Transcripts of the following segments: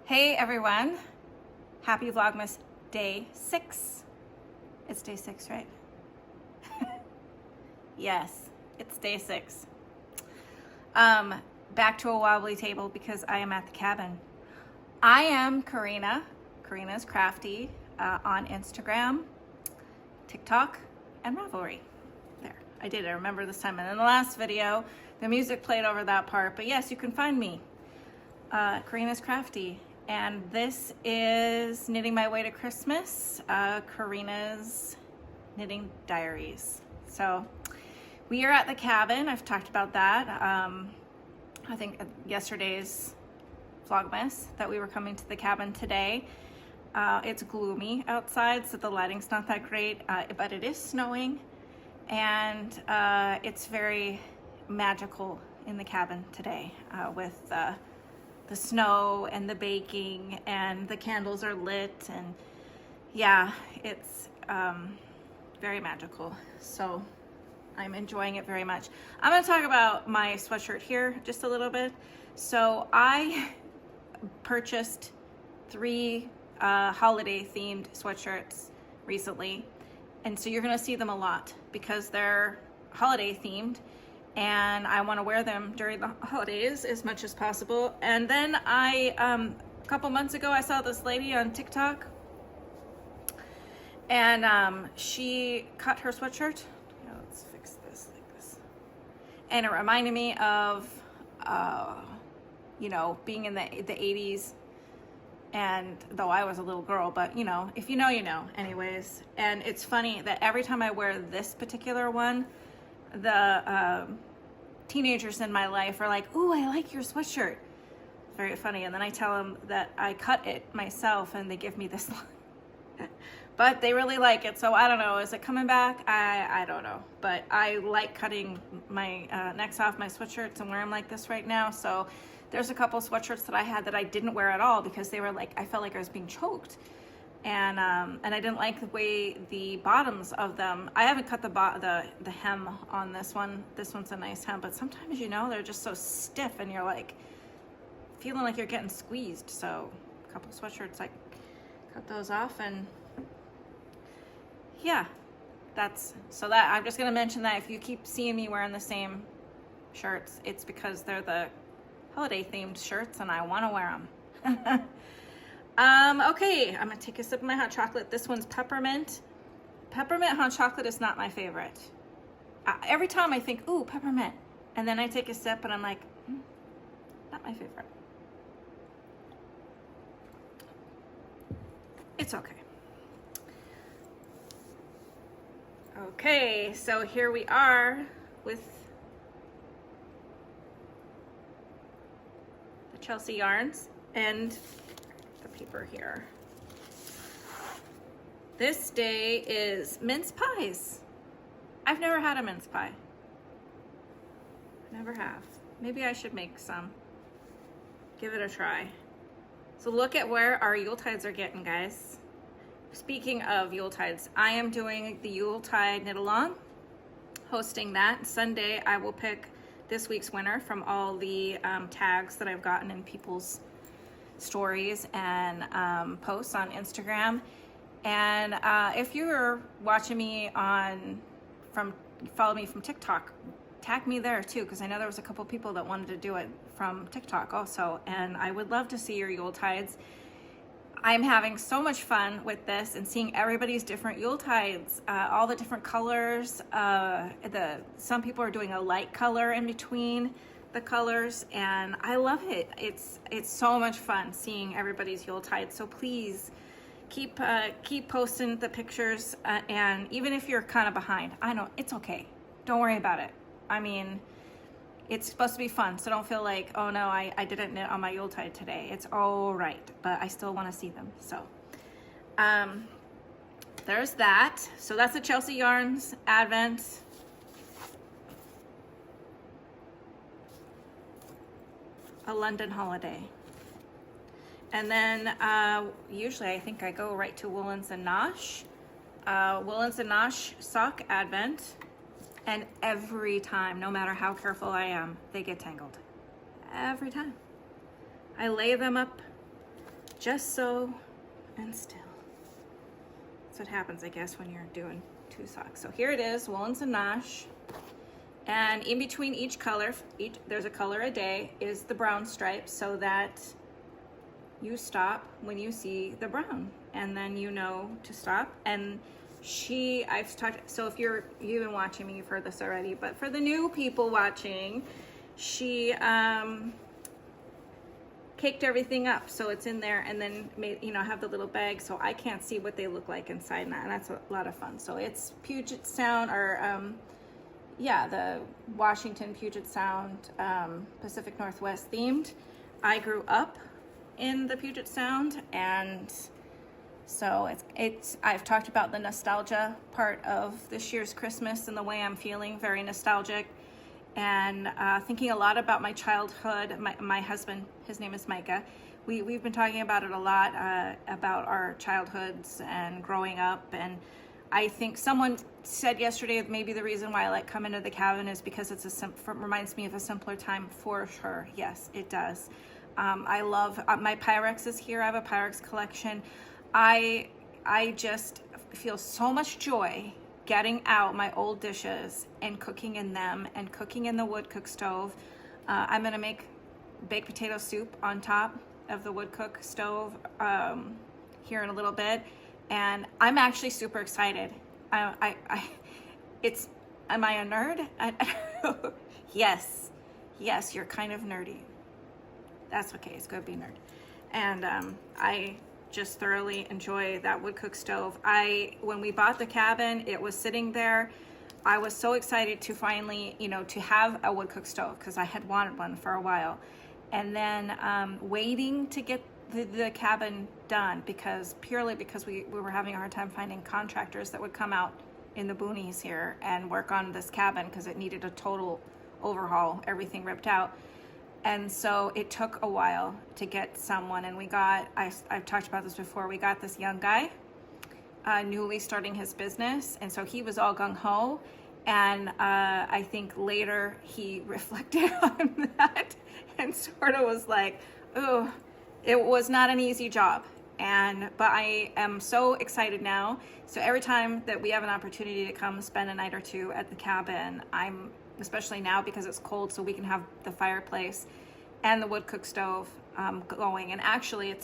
Hey everyone, happy Vlogmas day 6. It's day 6, right? Yes, it's day 6. Back to a wobbly table because I am at the cabin. I am Karina's Crafty on Instagram, TikTok, and Ravelry. There, I remember this time. And in the last video, the music played over that part, but yes, you can find me, Karina's Crafty. And this is Knitting My Way to Christmas, Karina's Knitting Diaries. So we are at the cabin. I've talked about that. I think yesterday's Vlogmas that we were coming to the cabin today. It's gloomy outside, so the lighting's not that great, but it is snowing, and it's very magical in the cabin today with the snow and the baking, and the candles are lit, and yeah, it's very magical. So I'm enjoying it very much. I'm going to talk about my sweatshirt here just a little bit. So I purchased 3 holiday themed sweatshirts recently, and so you're going to see them a lot because they're holiday themed, and I want to wear them during the holidays as much as possible. And then a couple months ago, I saw this lady on TikTok, and she cut her sweatshirt. Let's fix this like this. And it reminded me of, you know, being in the 80s, and though I was a little girl, but you know, if you know, you know. Anyways, and it's funny that every time I wear this particular one, the teenagers in my life are like, "Ooh, I like your sweatshirt." It's very funny. And then I tell them that I cut it myself, and they give me this look. But they really like it, so I don't know. Is it coming back? I don't know. But I like cutting my necks off my sweatshirts and wear them like this right now. So there's a couple sweatshirts that I had that I didn't wear at all because they were like, I felt like I was being choked. And I didn't like the way the bottoms of them. I haven't cut the hem on this one. This one's a nice hem, but sometimes, you know, they're just so stiff and you're like feeling like you're getting squeezed. So a couple sweatshirts, I cut those off, and yeah, so that I'm just gonna mention that if you keep seeing me wearing the same shirts, it's because they're the holiday themed shirts and I want to wear them. Okay, I'm gonna take a sip of my hot chocolate. This one's peppermint. Peppermint hot chocolate is not my favorite. Every time I think, ooh, peppermint, and then I take a sip and I'm like, not my favorite. It's okay. Okay, so here we are with the Chelsea yarns and the paper here. This day is mince pies. I've never had a mince pie. Never have. Maybe I should make some. Give it a try. So look at where our Yuletides are getting, guys. Speaking of Yuletides, I am doing the Yuletide Knit-Along, hosting that. Sunday, I will pick this week's winner from all the tags that I've gotten in people's stories and posts on Instagram. And if you're watching me follow me from TikTok, tag me there too, because I know there was a couple people that wanted to do it from TikTok also, and I would love to see your Yuletides. I'm having so much fun with this and seeing everybody's different Yuletides, all the different colors. Some people are doing a light color in between the colors, and I love it. It's so much fun seeing everybody's Yuletide. So please keep posting the pictures, and even if you're kind of behind, I know it's okay. Don't worry about it. I mean, it's supposed to be fun, so don't feel like, oh no, I didn't knit on my Yuletide today. It's all right, but I still want to see them. So there's that. So that's the Chelsea Yarns Advent. A London holiday. And then usually I think I go right to Woolens Nosh. Woolens Nosh sock Advent. And every time, no matter how careful I am, they get tangled. Every time. I lay them up just so and still. That's what happens, I guess, when you're doing 2 socks. So here it is, Woolens Nosh. And in between each color, there's a color a day, is the brown stripe, so that you stop when you see the brown, and then you know to stop. And I've talked, so if you've been watching me, you've heard this already, but for the new people watching, she caked everything up so it's in there, and then made, have the little bag so I can't see what they look like inside, and that's a lot of fun. So it's Puget Sound, or the Washington Puget Sound Pacific Northwest themed. I grew up in the Puget Sound, and so I've talked about the nostalgia part of this year's Christmas and the way I'm feeling, very nostalgic, and thinking a lot about my childhood. My husband, his name is Micah. We've been talking about it a lot, about our childhoods and growing up. And I think someone said yesterday maybe the reason why I like coming to the cabin is because it reminds me of a simpler time. For sure, yes, it does. I love my Pyrex is here. I have a Pyrex collection. I just feel so much joy getting out my old dishes and cooking in them, and cooking in the wood cook stove. I'm gonna make baked potato soup on top of the wood cook stove here in a little bit, and I'm actually super excited. Am I a nerd? Yes, you're kind of nerdy. That's okay, it's gonna be nerd. And I just thoroughly enjoy that wood cook stove. When we bought the cabin, it was sitting there. I was so excited to finally, to have a wood cook stove, because I had wanted one for a while. And then waiting to get the cabin done, purely because we were having a hard time finding contractors that would come out in the boonies here and work on this cabin, because it needed a total overhaul, everything ripped out. And so it took a while to get someone, and I've talked about this before, we got this young guy, newly starting his business, and so he was all gung-ho, and I think later he reflected on that and sort of was like, oh, it was not an easy job. But I am so excited now. So every time that we have an opportunity to come spend a night or two at the cabin, especially now because it's cold, so we can have the fireplace and the wood cook stove going. And actually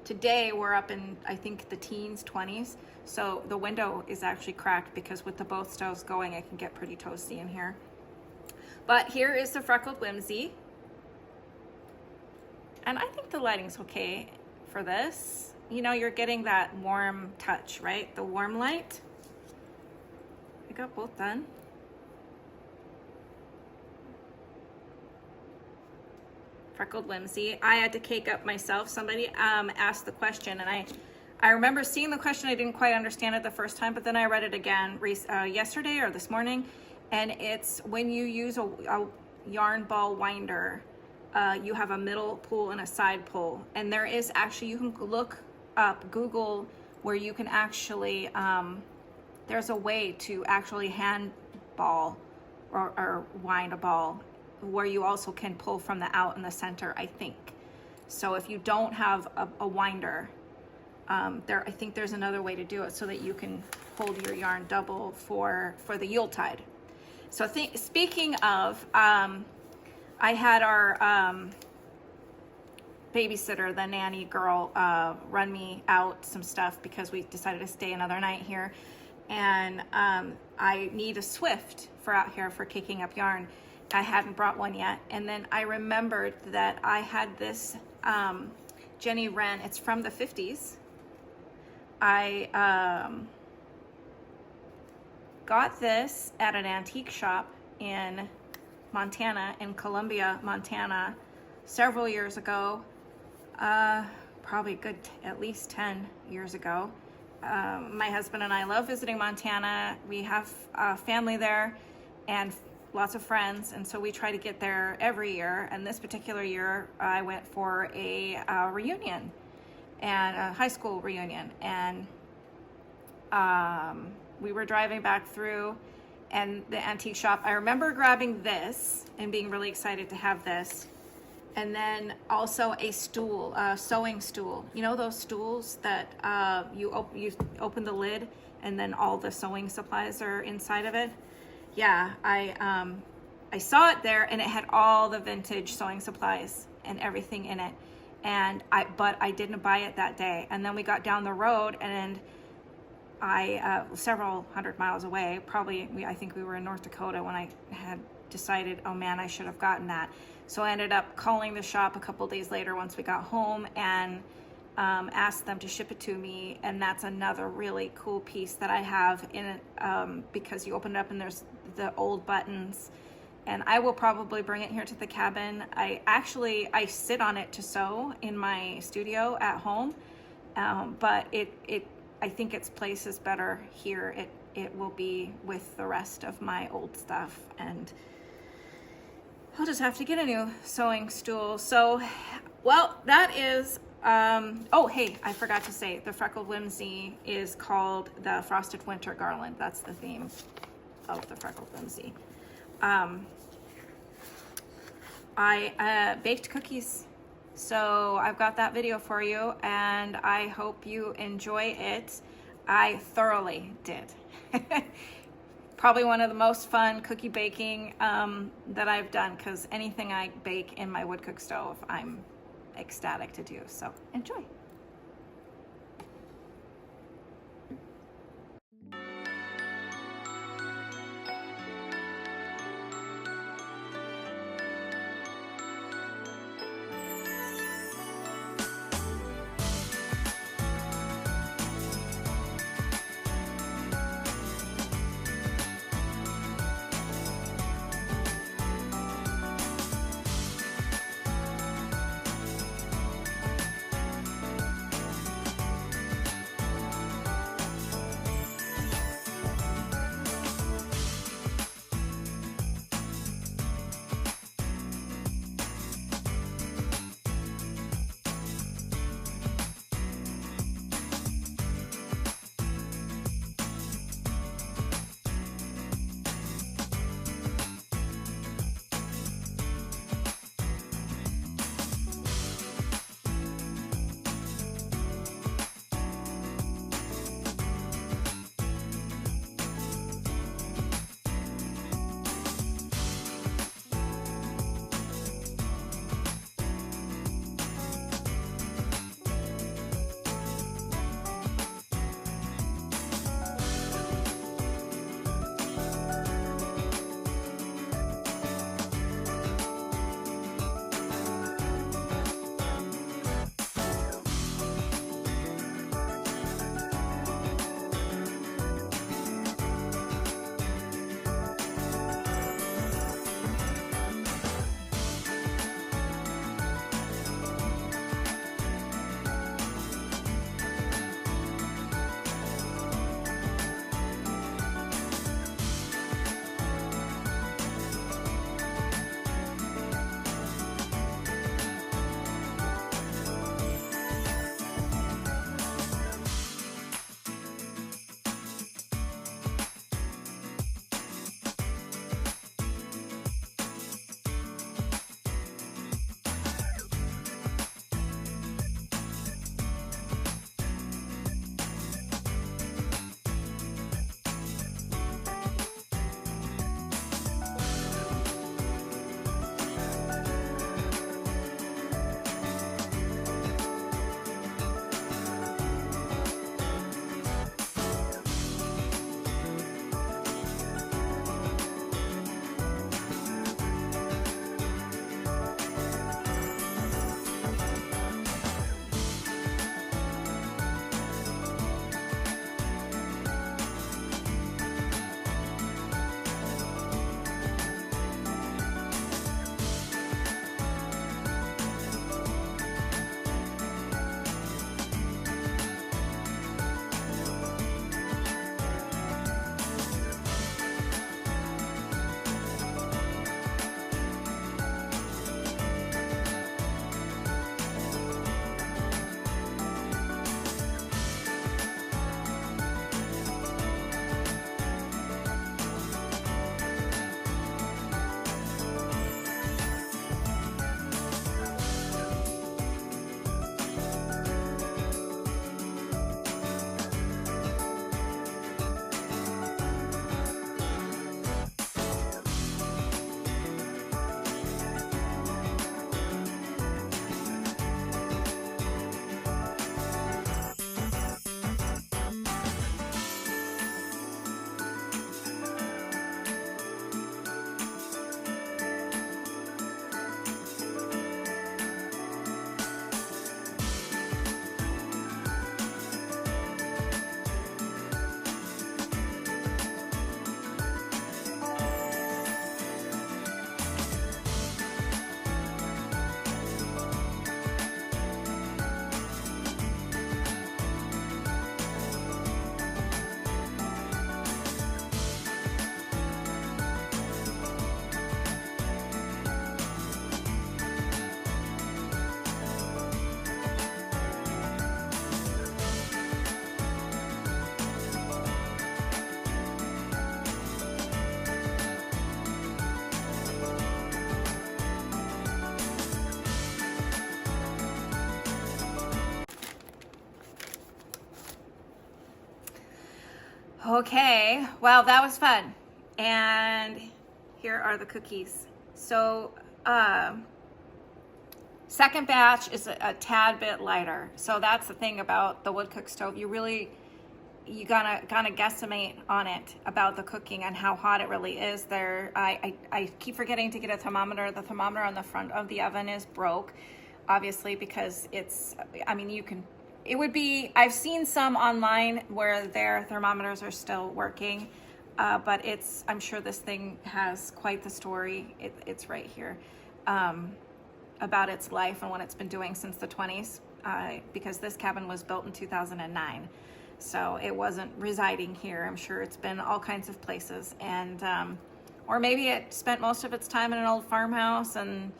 today we're up in, I think, the teens, 20s. So the window is actually cracked, because with both stoves going, it can get pretty toasty in here. But here is the Freckled Whimsey. And I think the lighting's okay for this. You're getting that warm touch, right? The warm light. I got both done. Freckled Whimsey. I had to cake up myself. Somebody asked the question, and I remember seeing the question. I didn't quite understand it the first time, but then I read it again yesterday or this morning, and it's when you use a yarn ball winder, you have a middle pull and a side pull, and there is actually, you can look up, Google, where you can actually, there's a way to actually hand ball or wind a ball, where you also can pull from the out in the center, I think. So if you don't have a winder, I think there's another way to do it so that you can hold your yarn double for the Yuletide. So speaking of, I had our babysitter, the nanny girl, run me out some stuff because we decided to stay another night here. And I need a Swift for out here for kicking up yarn. I hadn't brought one yet. And then I remembered that I had this Jenny Wren, it's from the 50s. I got this at an antique shop in Montana, in Columbia, Montana, several years ago, probably good at least 10 years ago. My husband and I love visiting Montana. We have family there and lots of friends, and so we try to get there every year. And this particular year, I went for a reunion, and a high school reunion, and we were driving back through, and the antique shop, I remember grabbing this and being really excited to have this. And then also a stool, a sewing stool. You know those stools that you open the lid and then all the sewing supplies are inside of it? Yeah, I saw it there, and it had all the vintage sewing supplies and everything in it. But I didn't buy it that day. And then we got down the road, and I several hundred miles away, probably I think we were in North Dakota when I had decided, oh man, I should have gotten that. So I ended up calling the shop a couple days later once we got home and asked them to ship it to me. And that's another really cool piece that I have in it, because you open it up and there's the old buttons. And I will probably bring it here to the cabin. I sit on it to sew in my studio at home, but I think its place is better here. It will be with the rest of my old stuff, and I'll just have to get a new sewing stool. So, well, that is, oh, hey, I forgot to say, the Freckled Whimsy is called the Frosted Winter Garland. That's the theme of the Freckled Whimsy. I baked cookies, so I've got that video for you, and I hope you enjoy it. I thoroughly did. Probably one of the most fun cookie baking that I've done, because anything I bake in my wood cook stove, I'm ecstatic to do. So enjoy. Okay, well, that was fun. And here are the cookies. So, second batch is a tad bit lighter. So that's the thing about the wood cook stove. You gotta guesstimate on it about the cooking and how hot it really is. I keep forgetting to get a thermometer. The thermometer on the front of the oven is broke, obviously, because I've seen some online where their thermometers are still working, but I'm sure this thing has quite the story. It's right here, about its life and what it's been doing since the 20s, because this cabin was built in 2009. So it wasn't residing here. I'm sure it's been all kinds of places, and or maybe it spent most of its time in an old farmhouse, and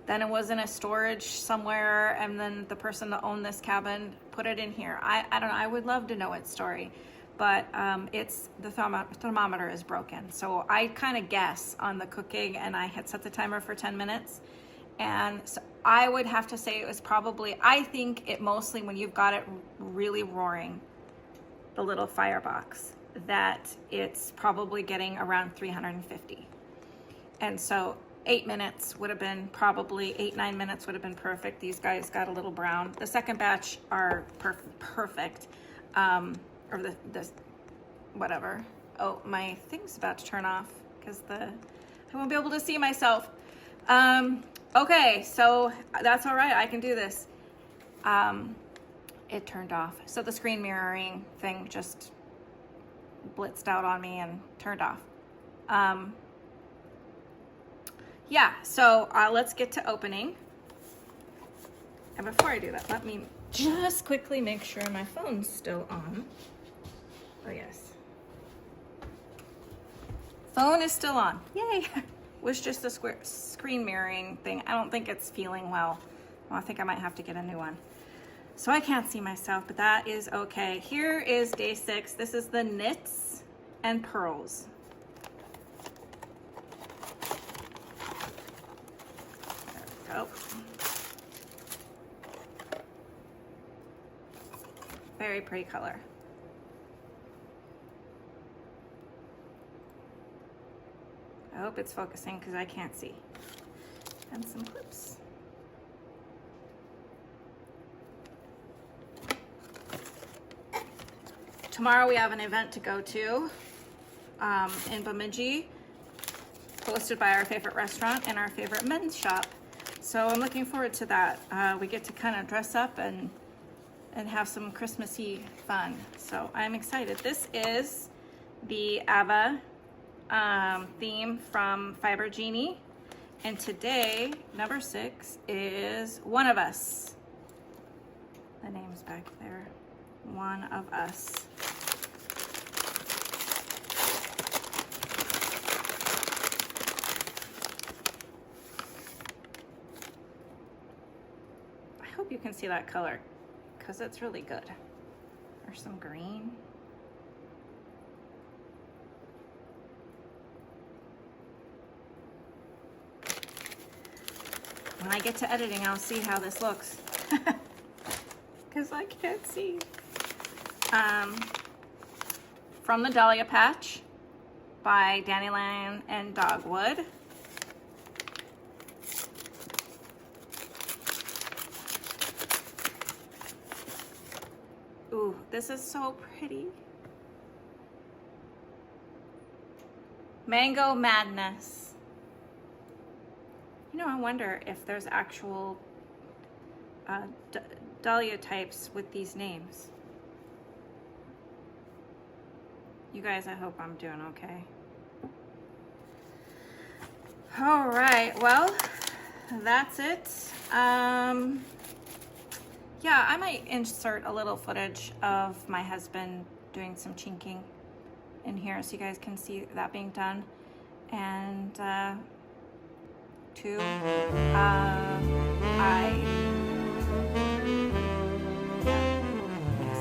then it was in a storage somewhere, and then the person that owned this cabin put it in here. I don't know. I would love to know its story, but the thermometer is broken. So I kind of guess on the cooking, and I had set the timer for 10 minutes. And so I would have to say it was probably, I think it mostly, when you've got it really roaring, the little firebox, that it's probably getting around 350. And so 8 minutes would have been probably, 8-9 minutes would have been perfect. These guys got a little brown. The second batch are perfect. Or the whatever. Oh, my thing's about to turn off because I won't be able to see myself. Okay, so that's all right. I can do this. It turned off. So the screen mirroring thing just blitzed out on me and turned off. Yeah, so let's get to opening. And before I do that, let me just quickly make sure my phone's still on. Oh, yes. Phone is still on. Yay! Was just a screen mirroring thing. I don't think it's feeling well. I think I might have to get a new one. So I can't see myself, but that is okay. Here is day 6. This is the Knitz&Purlz. There we go. Very pretty color. I hope it's focusing because I can't see. And some clips. Tomorrow we have an event to go to in Bemidji, hosted by our favorite restaurant and our favorite men's shop. So I'm looking forward to that. We get to kind of dress up and have some Christmassy fun. So I'm excited. This is the Ava theme from FiberGenie. And today, number 6 is One of Us. The name's back there. One of Us. I hope you can see that color because it's really good. There's some green. When I get to editing, I'll see how this looks. Because I can't see. From the Dahlia Patch by Dandelion and Dogwood. Ooh, this is so pretty. Mango Madness. You know, I wonder if there's actual dahlia types with these names. You guys, I hope I'm doing okay. All right, well, that's it. Yeah, I might insert a little footage of my husband doing some chinking in here so you guys can see that being done. And I guess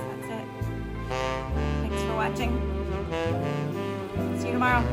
that's it. Thanks for watching. See you tomorrow.